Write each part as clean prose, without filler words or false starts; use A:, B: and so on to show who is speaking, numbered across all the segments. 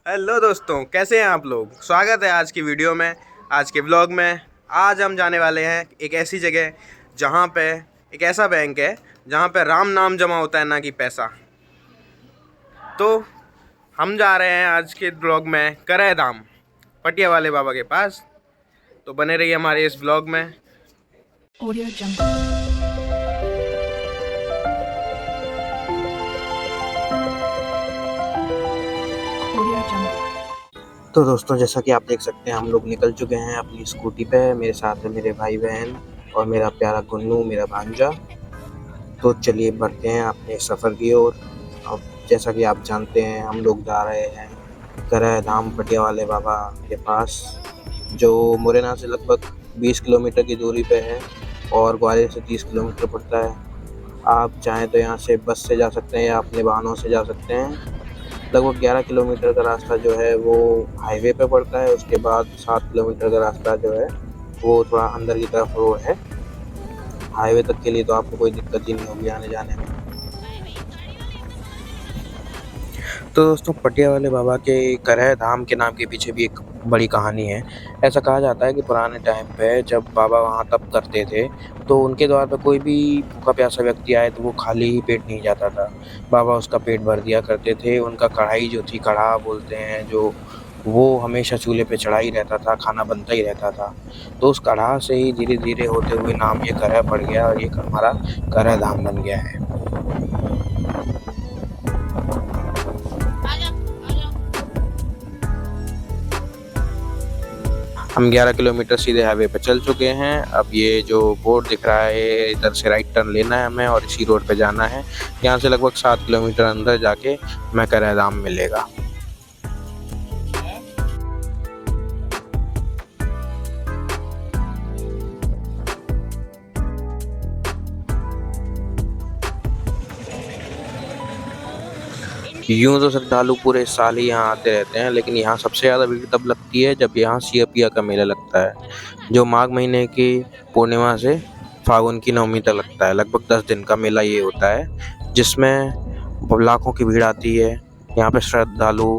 A: Hello दोस्तों, कैसे हैं आप लोग। स्वागत है आज की वीडियो में, आज के ब्लॉग में। आज हम जाने वाले हैं एक ऐसी जगह जहाँ पे एक ऐसा बैंक है जहाँ पे राम नाम जमा होता है, ना कि पैसा। तो हम जा रहे हैं आज के ब्लॉग में करह धाम, पटिया वाले बाबा के पास। तो बने रहिए हमारे इस ब्लॉग में।
B: Audio Jungle. Audio Jungle.
C: तो दोस्तों, जैसा कि आप देख सकते हैं, हम लोग निकल चुके हैं अपनी स्कूटी पे। मेरे साथ है मेरे भाई बहन और मेरा प्यारा गुन्नू, मेरा भांजा। तो चलिए बढ़ते हैं अपने सफ़र की ओर। अब जैसा कि आप जानते हैं, हम लोग जा रहे हैं करह धाम पटिया वाले बाबा के पास, जो मुरैना से लगभग 20 किलोमीटर की दूरी पे है और ग्वालियर से 30 किलोमीटर पड़ता है। आप चाहें तो यहाँ से बस से जा सकते हैं या अपने वाहनों से जा सकते हैं। लगभग 11 किलोमीटर का रास्ता जो है वो हाईवे पे पड़ता है। उसके बाद 7 किलोमीटर का रास्ता जो है वो थोड़ा अंदर की तरफ रोड है। हाईवे तक के लिए तो आपको कोई दिक्कत ही नहीं होगी आने जाने में। तो दोस्तों, पटिया वाले बाबा के करह धाम के नाम के पीछे भी एक बड़ी कहानी है। ऐसा कहा जाता है कि पुराने टाइम पे जब बाबा वहाँ तप करते थे तो उनके द्वार पे कोई भी भूखा प्यासा व्यक्ति आए तो वो खाली ही पेट नहीं जाता था। बाबा उसका पेट भर दिया करते थे। उनका कढ़ाई जो थी, कढ़ा बोलते हैं जो, वो हमेशा चूल्हे पे चढ़ा ही रहता था, खाना बनता ही रहता था। तो उस कढ़ा से ही धीरे धीरे होते हुए नाम ये करह पड़ गया और ये हमारा करह धाम बन गया है। हम 11 किलोमीटर सीधे हाईवे पे चल चुके हैं। अब ये जो बोर्ड दिख रहा है, इधर से राइट टर्न लेना है हमें और इसी रोड पे जाना है। यहाँ से लगभग 7 किलोमीटर अंदर जाके हमें करह धाम मिलेगा। यूँ तो श्रद्धालु पूरे साल ही यहाँ आते रहते हैं, लेकिन यहाँ सबसे ज़्यादा भीड़ तब लगती है जब यहाँ सिया पिया का मेला लगता है, जो माघ महीने की पूर्णिमा से फागुन की नवमी तक लगता है। लगभग 10 दिन का मेला ये होता है, जिसमें लाखों की भीड़ आती है। यहाँ पे श्रद्धालु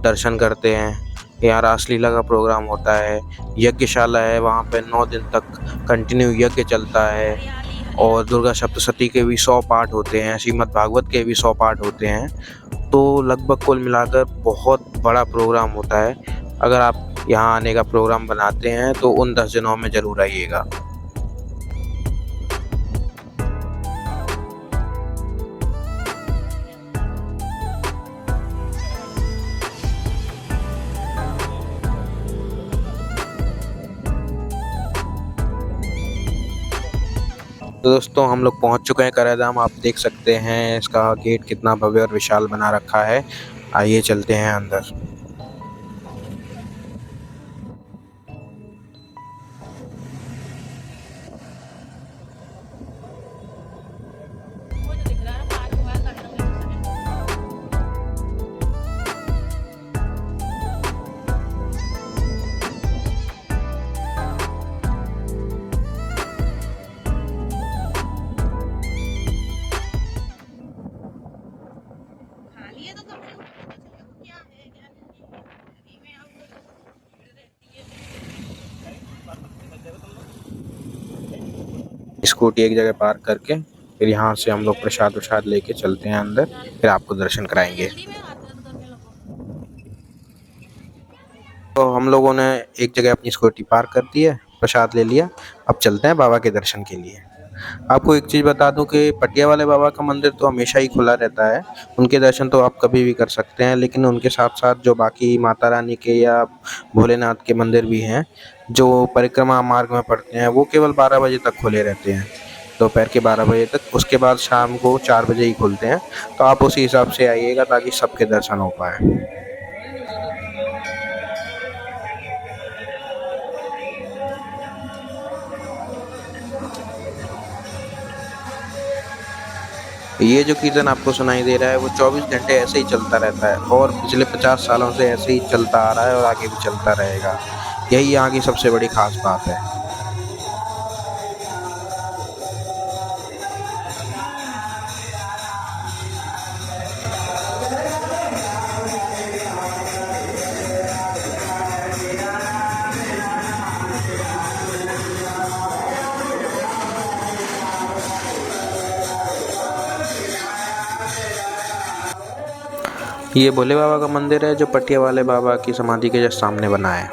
C: दर्शन करते हैं। यहाँ रासलीला का प्रोग्राम होता है, यज्ञशाला है, वहाँ पे 9 दिन तक कंटिन्यू यज्ञ चलता है। और दुर्गा सप्तशती के भी 100 पाठ होते हैं, श्रीमद् भागवत के भी 100 पाठ होते हैं। तो लगभग कुल मिलाकर बहुत बड़ा प्रोग्राम होता है। अगर आप यहाँ आने का प्रोग्राम बनाते हैं तो उन 10 दिनों में ज़रूर आइएगा। तो दोस्तों, हम लोग पहुँच चुके हैं करह धाम। आप देख सकते हैं इसका गेट कितना भव्य और विशाल बना रखा है। आइए चलते हैं अंदर। स्कूटी एक जगह पार्क करके फिर यहाँ से हम लोग प्रसाद वसाद लेके चलते हैं अंदर, फिर आपको दर्शन कराएंगे। तो हम लोगों ने एक जगह अपनी स्कूटी पार्क कर दी है, प्रसाद ले लिया। अब चलते हैं बाबा के दर्शन के लिए। आपको एक चीज़ बता दूं कि पटिया वाले बाबा का मंदिर तो हमेशा ही खुला रहता है। उनके दर्शन तो आप कभी भी कर सकते हैं, लेकिन उनके साथ साथ जो बाकी माता रानी के या भोलेनाथ के मंदिर भी हैं जो परिक्रमा मार्ग में पड़ते हैं, वो केवल 12 बजे तक खुले रहते हैं, दोपहर के 12 बजे तक। उसके बाद शाम को 4 बजे ही खुलते हैं। तो आप उसी हिसाब से आइएगा ताकि सबके दर्शन हो पाए। ये जो कीर्तन आपको सुनाई दे रहा है वो 24 घंटे ऐसे ही चलता रहता है और पिछले 50 सालों से ऐसे ही चलता आ रहा है और आगे भी चलता रहेगा। यही यहाँ की सबसे बड़ी खास बात है। ये भोले बाबा का मंदिर है जो पटिया वाले बाबा की समाधि के जस्ट सामने बना है।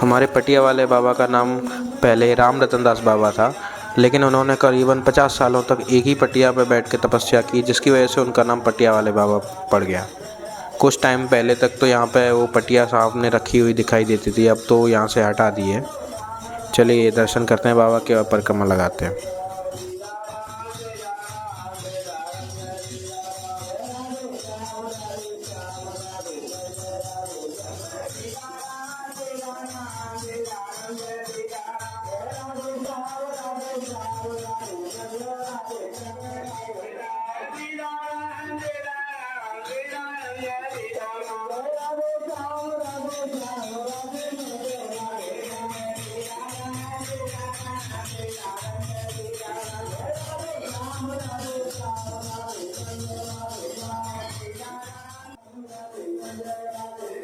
C: हमारे पटिया वाले बाबा का नाम पहले राम रतन दास बाबा था, लेकिन उन्होंने करीबन 50 सालों तक एक ही पटिया पर बैठ के तपस्या की, जिसकी वजह से उनका नाम पटिया वाले बाबा पड़ गया। कुछ टाइम पहले तक तो यहाँ पे वो पटिया सामने रखी हुई दिखाई देती थी, अब तो यहाँ से हटा दी है। चलिए दर्शन करते हैं बाबा के और परिक्रमा लगाते हैं।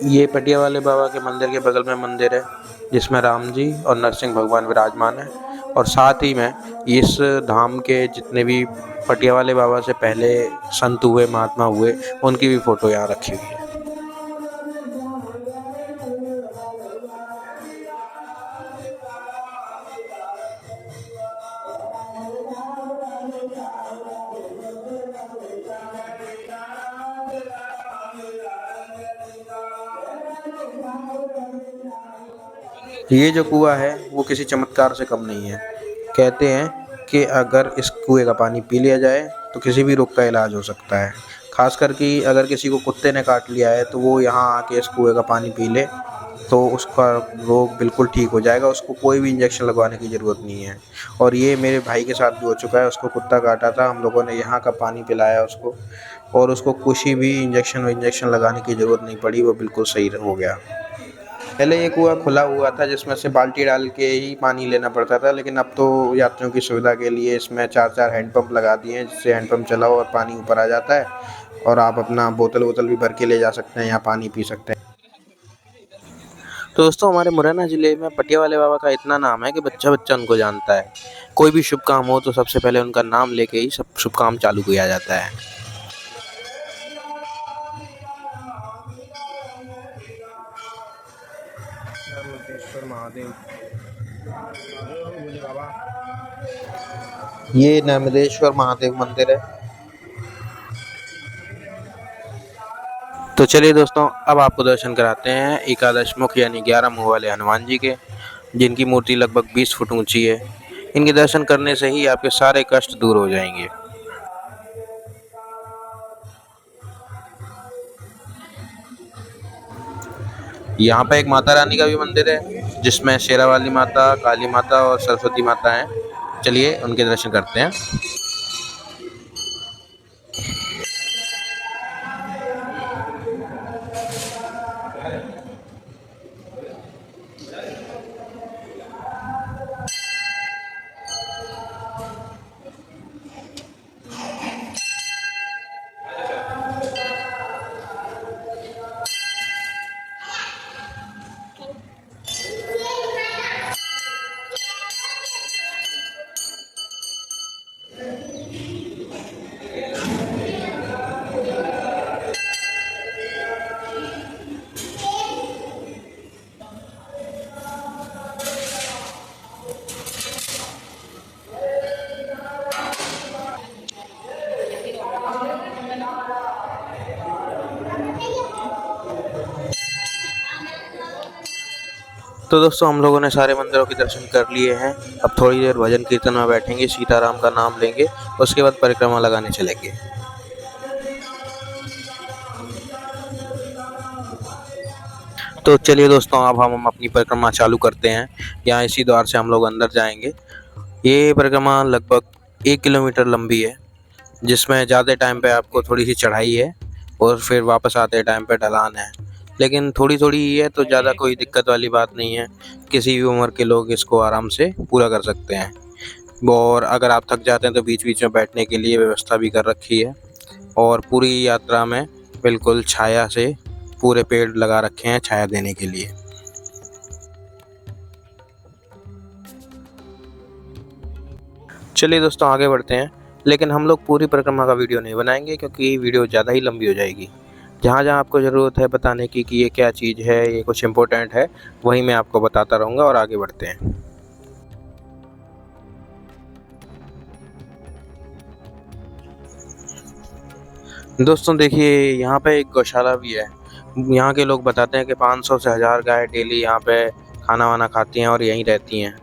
C: ये पटिया वाले बाबा के मंदिर के बगल में मंदिर है जिसमें राम जी और नरसिंह भगवान विराजमान है, और साथ ही में इस धाम के जितने भी पटिया वाले बाबा से पहले संत हुए, महात्मा हुए, उनकी भी फोटो यहाँ रखी हुई है। ये जो कुआं है वो किसी चमत्कार से कम नहीं है। कहते हैं कि अगर इस कुएं का पानी पी लिया जाए तो किसी भी रोग का इलाज हो सकता है। खास करके अगर किसी को कुत्ते ने काट लिया है तो वो यहाँ आके इस कुएं का पानी पी ले तो उसका रोग बिल्कुल ठीक हो जाएगा, उसको कोई भी इंजेक्शन लगवाने की ज़रूरत नहीं है। और ये मेरे भाई के साथ भी हो चुका है, उसको कुत्ता काटा था, हम लोगों ने यहाँ का पानी पिलाया उसको, और उसको कुछ भी इंजेक्शन लगाने की ज़रूरत नहीं पड़ी, वो बिल्कुल सही हो गया। पहले ये कुआं खुला हुआ था जिसमें से बाल्टी डाल के ही पानी लेना पड़ता था, लेकिन अब तो यात्रियों की सुविधा के लिए इसमें 4-4 हैंडपंप लगा दिए हैं, जिससे हैंडपंप चलाओ और पानी ऊपर आ जाता है, और आप अपना बोतल भी भर के ले जा सकते हैं, यहाँ पानी पी सकते हैं। तो दोस्तों हमारे मुरैना ज़िले में पटिया वाले बाबा का इतना नाम है कि बच्चा बच्चा उनको जानता है। कोई भी शुभ काम हो तो सबसे पहले उनका नाम लेके ही सब शुभ काम चालू किया जाता है। ये नर्मदेश्वर महादेव मंदिर है। तो चलिए दोस्तों अब आपको दर्शन कराते हैं एकादश मुख यानी 11 मुँह वाले हनुमान जी के, जिनकी मूर्ति लगभग 20 फुट ऊंची है। इनके दर्शन करने से ही आपके सारे कष्ट दूर हो जाएंगे। यहाँ पे एक माता रानी का भी मंदिर है जिसमें शेरावाली माता, काली माता और सरस्वती माता हैं। चलिए उनके दर्शन करते हैं। तो दोस्तों हम लोगों ने सारे मंदिरों के दर्शन कर लिए हैं। अब थोड़ी देर भजन कीर्तन में बैठेंगे, सीताराम का नाम लेंगे, उसके बाद परिक्रमा लगाने चलेंगे। तो चलिए दोस्तों अब हम अपनी परिक्रमा चालू करते हैं। यहाँ इसी द्वार से हम लोग अंदर जाएंगे। ये परिक्रमा लगभग 1 किलोमीटर लंबी है, जिसमें ज़्यादा टाइम पे आपको थोड़ी सी चढ़ाई है और फिर वापस आते टाइम पे ढलान है, लेकिन थोड़ी थोड़ी ही है तो ज़्यादा कोई दिक्कत वाली बात नहीं है। किसी भी उम्र के लोग इसको आराम से पूरा कर सकते हैं। और अगर आप थक जाते हैं तो बीच बीच में बैठने के लिए व्यवस्था भी कर रखी है, और पूरी यात्रा में बिल्कुल छाया से पूरे पेड़ लगा रखे हैं छाया देने के लिए। चलिए दोस्तों आगे बढ़ते हैं, लेकिन हम लोग पूरी परिक्रमा का वीडियो नहीं बनाएंगे क्योंकि वीडियो ज़्यादा ही लंबी हो जाएगी। जहाँ जहाँ आपको ज़रूरत है बताने की कि ये क्या चीज़ है, ये कुछ इम्पोर्टेंट है, वही मैं आपको बताता रहूँगा और आगे बढ़ते हैं। दोस्तों देखिए, यहाँ पे एक गौशाला भी है। यहाँ के लोग बताते हैं कि 500 से 1000 गाय डेली यहाँ पे खाना वाना खाती हैं और यहीं रहती हैं।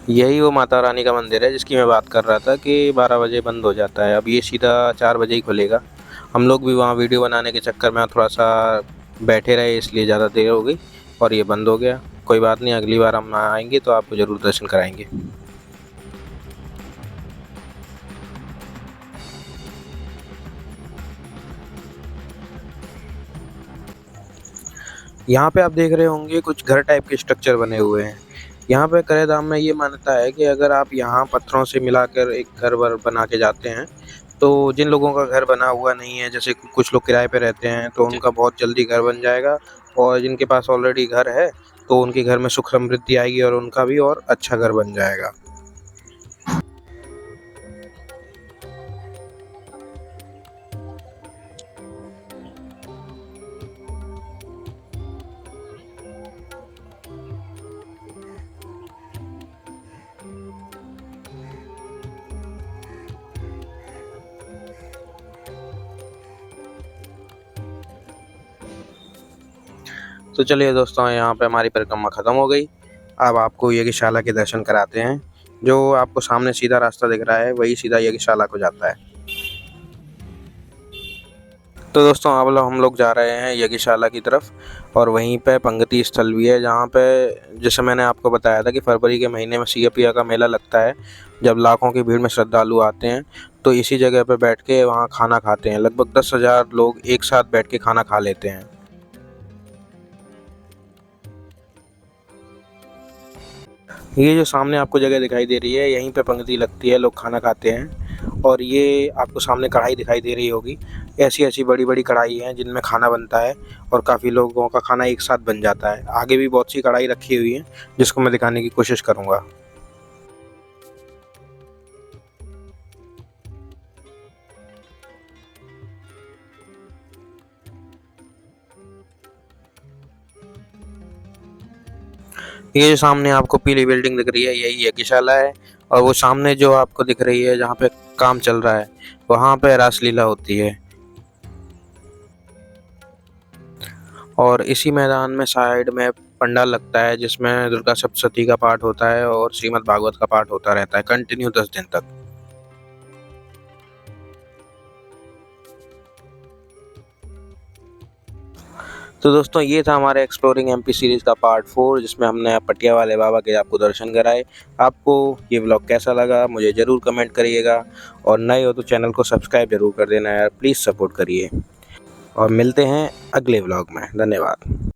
C: यही वो माता रानी का मंदिर है जिसकी मैं बात कर रहा था कि 12 बजे बंद हो जाता है। अब ये सीधा 4 बजे ही खुलेगा। हम लोग भी वहाँ वीडियो बनाने के चक्कर में थोड़ा सा बैठे रहे, इसलिए ज़्यादा देर हो गई और ये बंद हो गया। कोई बात नहीं, अगली बार हम आएंगे तो आपको ज़रूर दर्शन कराएंगे। यहाँ पे आप देख रहे होंगे कुछ घर टाइप के स्ट्रक्चर बने हुए हैं। यहाँ पे करेधाम में ये मान्यता है कि अगर आप यहाँ पत्थरों से मिलाकर एक घर वर बना के जाते हैं, तो जिन लोगों का घर बना हुआ नहीं है, जैसे कुछ लोग किराए पे रहते हैं, तो उनका बहुत जल्दी घर बन जाएगा। और जिनके पास ऑलरेडी घर है, तो उनके घर में सुख समृद्धि आएगी और उनका भी और अच्छा घर बन जाएगा। तो चलिए दोस्तों, यहाँ पे हमारी परिक्रमा ख़त्म हो गई। अब आपको यज्ञशाला के दर्शन कराते हैं। जो आपको सामने सीधा रास्ता दिख रहा है, वही सीधा यज्ञशाला को जाता है। तो दोस्तों अब हम लोग जा रहे हैं यज्ञशाला की तरफ, और वहीं पे पंगति स्थल भी है, जहाँ पे जैसे मैंने आपको बताया था कि फरवरी के महीने में सिया का मेला लगता है, जब लाखों की भीड़ में श्रद्धालु आते हैं। तो इसी जगह पे बैठ के वहाँ खाना खाते हैं। लगभग 10,000 लोग एक साथ बैठ के खाना खा लेते हैं। ये जो सामने आपको जगह दिखाई दे रही है, यहीं पे पंक्ति लगती है, लोग खाना खाते हैं। और ये आपको सामने कढ़ाई दिखाई दे रही होगी। ऐसी ऐसी बड़ी बड़ी कढ़ाई हैं जिनमें खाना बनता है, और काफ़ी लोगों का खाना एक साथ बन जाता है। आगे भी बहुत सी कढ़ाई रखी हुई है, जिसको मैं दिखाने की कोशिश करूँगा। ये जो सामने आपको पीली बिल्डिंग दिख रही है, यही यज्ञशाला है। और वो सामने जो आपको दिख रही है, जहाँ पे काम चल रहा है, वहाँ पे रासलीला होती है। और इसी मैदान में साइड में पंडाल लगता है, जिसमें दुर्गा सप्तशती का पाठ होता है और श्रीमद् भागवत का पाठ होता रहता है कंटिन्यू 10 दिन तक। तो दोस्तों ये था हमारे एक्सप्लोरिंग एमपी सीरीज़ का पार्ट 4, जिसमें हमने पटिया वाले बाबा के आपको दर्शन कराए। आपको ये व्लॉग कैसा लगा मुझे ज़रूर कमेंट करिएगा, और नए हो तो चैनल को सब्सक्राइब ज़रूर कर देना यार, प्लीज़ सपोर्ट करिए। और मिलते हैं अगले व्लॉग में। धन्यवाद।